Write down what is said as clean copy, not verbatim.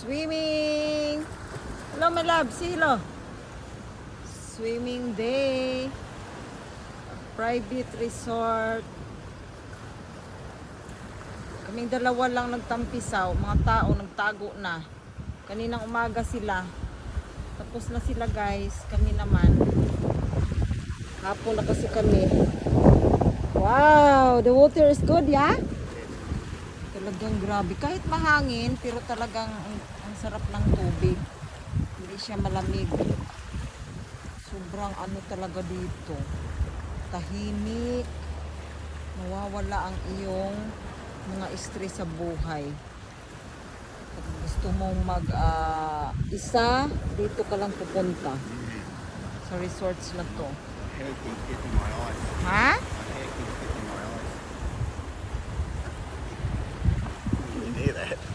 swimming. Hello, my love. Say hello. Swimming day. Private resort. Kaming dalawa lang nagtampisaw. Mga tao nagtago na. Kaninang umaga sila. Tapos na sila guys. Kami naman. Hapon na kasi kami. Wow! The water is good, yeah? Talagang grabe. Kahit mahangin, pero talagang ang sarap ng tubig. Hindi siya malamig. Sobrang ano talaga dito. Tahimik. Nawawala ang iyong mga stress sa buhay. Pag gusto mong isa, dito ka lang pupunta. Sa resorts na to. Hair keeps hitting my eyes. Ha? My hair keeps hitting my eyes. You didn't hear that.